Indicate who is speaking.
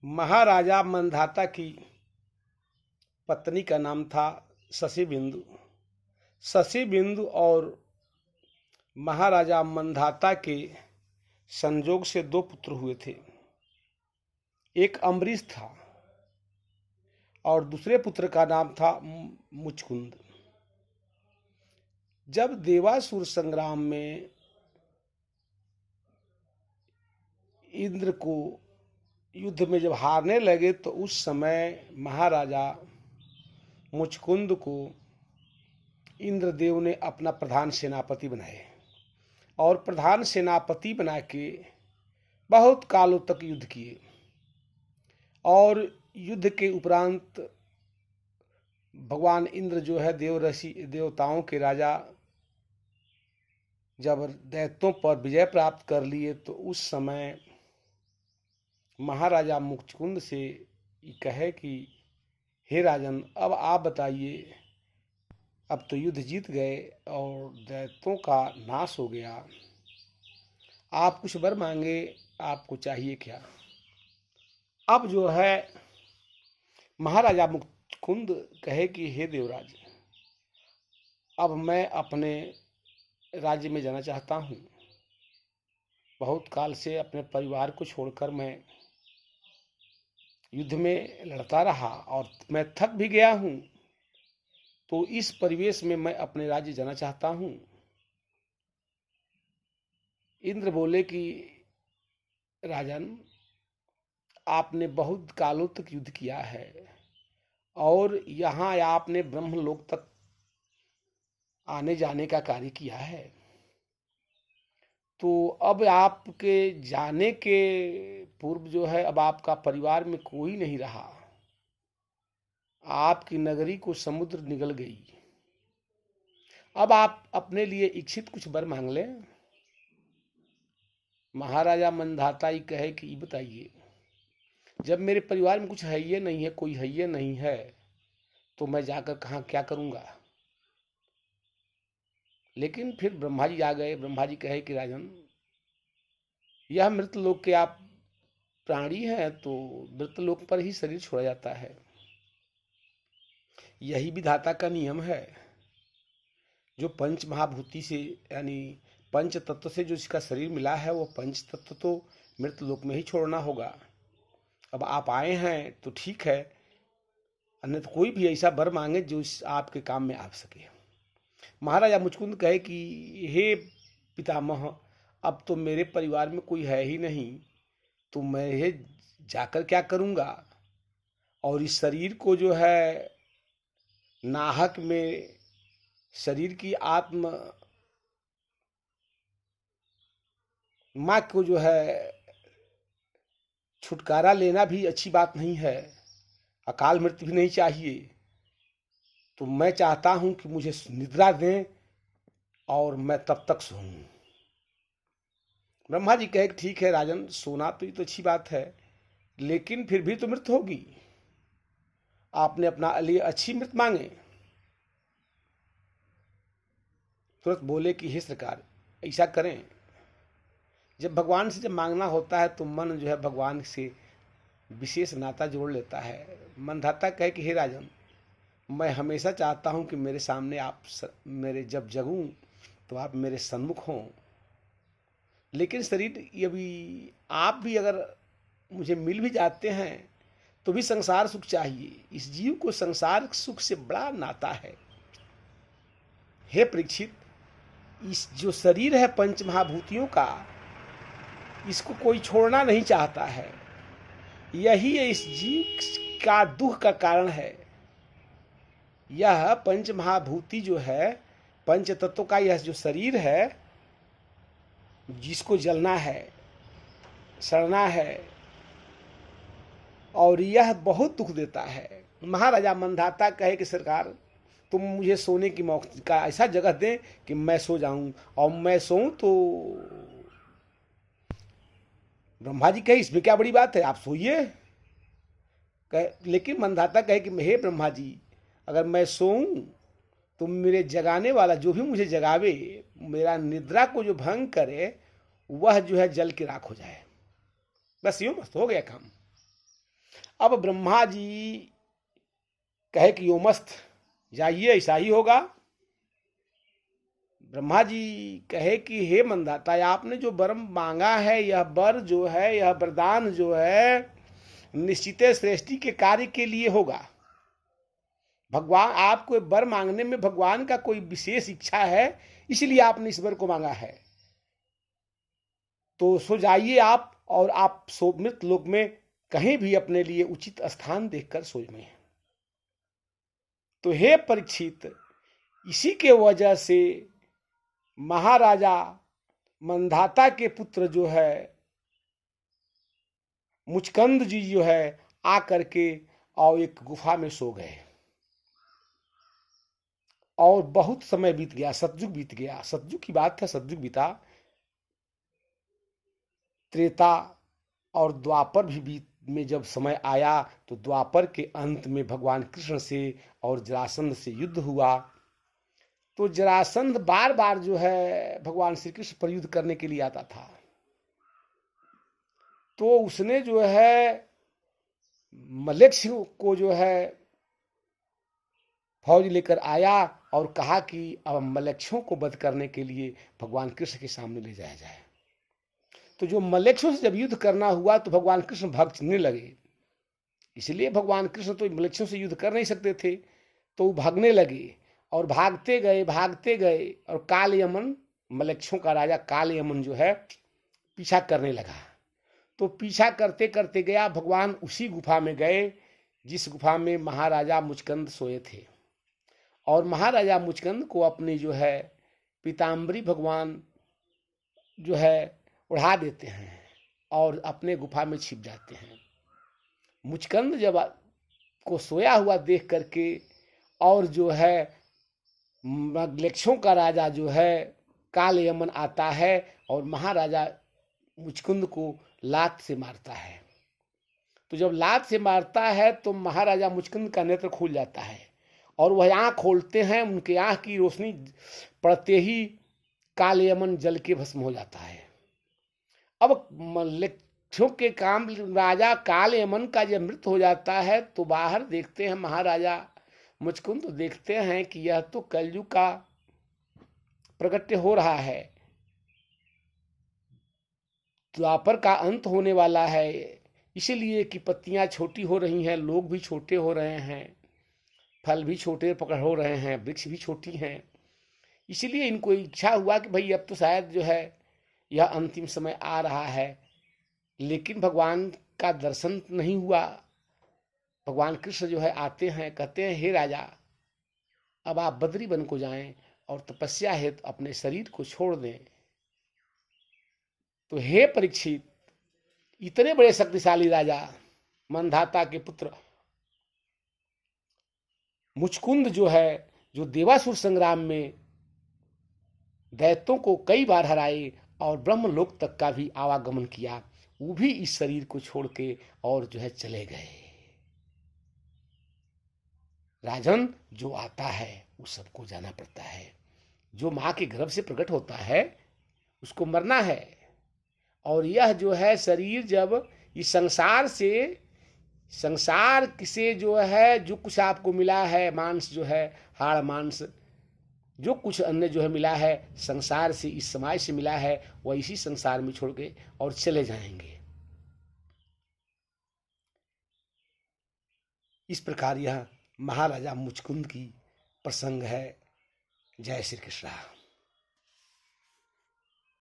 Speaker 1: महाराजा मंधाता की पत्नी का नाम था शशिबिंदु। शशिबिंदु और महाराजा मंधाता के संजोग से दो पुत्र हुए थे। एक अम्बरीश था और दूसरे पुत्र का नाम था मुचकुंद। जब देवासुर संग्राम में इंद्र को युद्ध में जब हारने लगे तो उस समय महाराजा मुचकुंद को इंद्रदेव ने अपना प्रधान सेनापति बनाए और प्रधान सेनापति बना के बहुत कालों तक युद्ध किए। और युद्ध के उपरांत भगवान इंद्र जो है देवताओं के राजा जब दैत्यों पर विजय प्राप्त कर लिए तो उस समय महाराजा मुचकुंद से कहे कि हे राजन, अब आप बताइए, अब तो युद्ध जीत गए और दैत्यों का नाश हो गया, आप कुछ वर मांगे, आपको चाहिए क्या? अब जो है महाराजा मुचकुंद कहे कि हे देवराज, अब मैं अपने राज्य में जाना चाहता हूँ। बहुत काल से अपने परिवार को छोड़कर मैं युद्ध में लड़ता रहा और मैं थक भी गया हूँ, तो इस परिवेश में मैं अपने राज्य जाना चाहता हूँ। इंद्र बोले कि राजन, आपने बहुत कालों तक युद्ध किया है और यहाँ आपने ब्रह्मलोक तक आने जाने का कार्य किया है, तो अब आपके जाने के पूर्व जो है अब आपका परिवार में कोई नहीं रहा, आपकी नगरी को समुद्र निगल गई। अब आप अपने लिए इच्छित कुछ वर मांग लें। महाराजा मंधाता ही कहे कि बताइए, जब मेरे परिवार में कुछ है ये नहीं है, कोई है ये नहीं है, तो मैं जाकर कहाँ क्या करूँगा? लेकिन फिर ब्रह्मा जी आ गए। ब्रह्मा जी कहे कि राजन, यह मृतलोक के आप प्राणी हैं, तो मृतलोक पर ही शरीर छोड़ा जाता है, यही विधाता का नियम है। जो पंच महाभूति से यानी पंच तत्व से जो इसका शरीर मिला है, वो पंच तत्व तो मृतलोक में ही छोड़ना होगा। अब आप आए हैं तो ठीक है, अन्यथा कोई भी ऐसा वर मांगे जो आपके काम में आ सके। महाराजा मुचकुंद कहे कि हे पितामह, अब तो मेरे परिवार में कोई है ही नहीं, तो मैं ये जाकर क्या करूँगा? और इस शरीर को जो है नाहक में शरीर की आत्म माँ को जो है छुटकारा लेना भी अच्छी बात नहीं है, अकाल मृत्यु भी नहीं चाहिए। तो मैं चाहता हूँ कि मुझे निद्रा दें और मैं तब तक सोऊं। ब्रह्मा जी कहे ठीक है राजन, सोना तो ये तो अच्छी बात है, लेकिन फिर भी तो मृत्यु होगी, आपने अपना लिए अच्छी मृत्यु मांगे। तुरंत बोले कि हे सरकार, ऐसा करें, जब भगवान से जब मांगना होता है तो मन जो है भगवान से विशेष नाता जोड़ लेता है। मंधाता कहे कि हे राजन, मैं हमेशा चाहता हूं कि मेरे सामने आप मेरे जब जगूं तो आप मेरे सन्मुख हों, लेकिन शरीर यदि आप भी अगर मुझे मिल भी जाते हैं तो भी संसार सुख चाहिए। इस जीव को संसार सुख से बड़ा नाता है। हे परीक्षित, इस जो शरीर है पंच महाभूतियों का, इसको कोई छोड़ना नहीं चाहता है, यही इस जीव का दुख का कारण है। यह पंच महाभूति जो है, पंच तत्व का यह जो शरीर है, जिसको जलना है, सड़ना है, और यह बहुत दुख देता है। महाराजा मंधाता कहे कि सरकार, तुम मुझे सोने की मौका का ऐसा जगह दें कि मैं सो जाऊं, और मैं सोऊं तो ब्रह्मा जी कहे इसमें क्या बड़ी बात है, आप सोइए। लेकिन मंधाता कहे कि हे ब्रह्मा जी, अगर मैं सोऊं तो मेरे जगाने वाला जो भी मुझे जगावे, मेरा निद्रा को जो भंग करे, वह जो है जल की राख हो जाए, बस यूं मस्त हो गया काम। अब ब्रह्मा जी कहे कि यो मस्त जाइए, ऐसा ही होगा। ब्रह्मा जी कहे कि हे मंदाता, आपने जो वर मांगा है, यह वर जो है, यह वरदान जो है, निश्चित सृष्टि के कार्य के लिए होगा। भगवान, आपको वर मांगने में भगवान का कोई विशेष इच्छा है, इसलिए आपने इस वर को मांगा है। तो सो जाइए आप, और आप सोमृत लोक में कहीं भी अपने लिए उचित स्थान देखकर सो में। तो हे परीक्षित, इसी के वजह से महाराजा मंधाता के पुत्र जो है मुचकंद जी जो है आकर के और एक गुफा में सो गए। और बहुत समय बीत गया, सतयुग बीत गया। सतयुग की बात है, सतयुग बीता, त्रेता और द्वापर भी बीत में जब समय आया तो द्वापर के अंत में भगवान कृष्ण से और जरासंध से युद्ध हुआ। तो जरासंध बार बार जो है भगवान श्री कृष्ण पर युद्ध करने के लिए आता था। तो उसने जो है मलेच्छ को जो है फौज लेकर आया और कहा कि अब मलेच्छों को वध करने के लिए भगवान कृष्ण के सामने ले जाया जाए। तो जो मलेच्छों से जब युद्ध करना हुआ तो भगवान कृष्ण भागने लगे। इसलिए भगवान कृष्ण तो मलेच्छों से युद्ध कर नहीं सकते थे, तो वो भागने लगे और भागते गए और काल यमन, मलेच्छों का राजा काल यमन जो है पीछा करने लगा। तो पीछा करते करते गया, भगवान उसी गुफा में गए जिस गुफा में महाराजा मुचकंद सोए थे। और महाराजा मुचकंद को अपनी जो है पीताम्बरी भगवान जो है उड़ा देते हैं और अपने गुफा में छिप जाते हैं। मुचकंद जब को सोया हुआ देख करके और जो है मलेच्छों का राजा जो है काल यमन आता है और महाराजा मुचकुंद को लात से मारता है। तो जब लात से मारता है तो महाराजा मुचकुंद का नेत्र खुल जाता है और वह आँख खोलते हैं। उनके आँख की रोशनी पड़ते ही काल यमन जल के भस्म हो जाता है। अब मलेच्छों के काम राजा काल यमन का जब मृत्यु हो जाता है तो बाहर देखते हैं महाराजा मुचकुंद, तो देखते हैं कि यह तो कलयुग का प्रकट्य हो रहा है, द्वापर का अंत होने वाला है। इसलिए कि पत्तियां छोटी हो रही हैं, लोग भी छोटे हो रहे हैं, फल भी छोटे पकड़ हो रहे हैं, वृक्ष भी छोटी हैं। इसलिए इनको इच्छा हुआ कि भाई अब तो शायद जो है यह अंतिम समय आ रहा है। लेकिन भगवान का दर्शन नहीं हुआ। भगवान कृष्ण जो है आते हैं, कहते हैं हे राजा, अब आप बद्री वन को जाएं और तपस्या हेतु अपने शरीर को छोड़ दें। तो हे परीक्षित, इतने बड़े शक्तिशाली राजा मंधाता के पुत्र मुचकुंद जो है, जो देवासुर संग्राम में दैत्यों को कई बार हराए और ब्रह्मलोक तक का भी आवागमन किया, वो भी इस शरीर को छोड़ के और जो है चले गए। राजन, जो आता है वो सबको जाना पड़ता है। जो माँ के गर्भ से प्रकट होता है उसको मरना है। और यह जो है शरीर जब इस संसार से जो है जो कुछ आपको मिला है, मांस जो है, हाड़ मांस, जो कुछ अन्य जो है मिला है संसार से, इस समाज से मिला है, वह इसी संसार में छोड़ के और चले जाएंगे। इस प्रकार यह महाराजा मुचकुंद की प्रसंग है। जय श्री कृष्ण।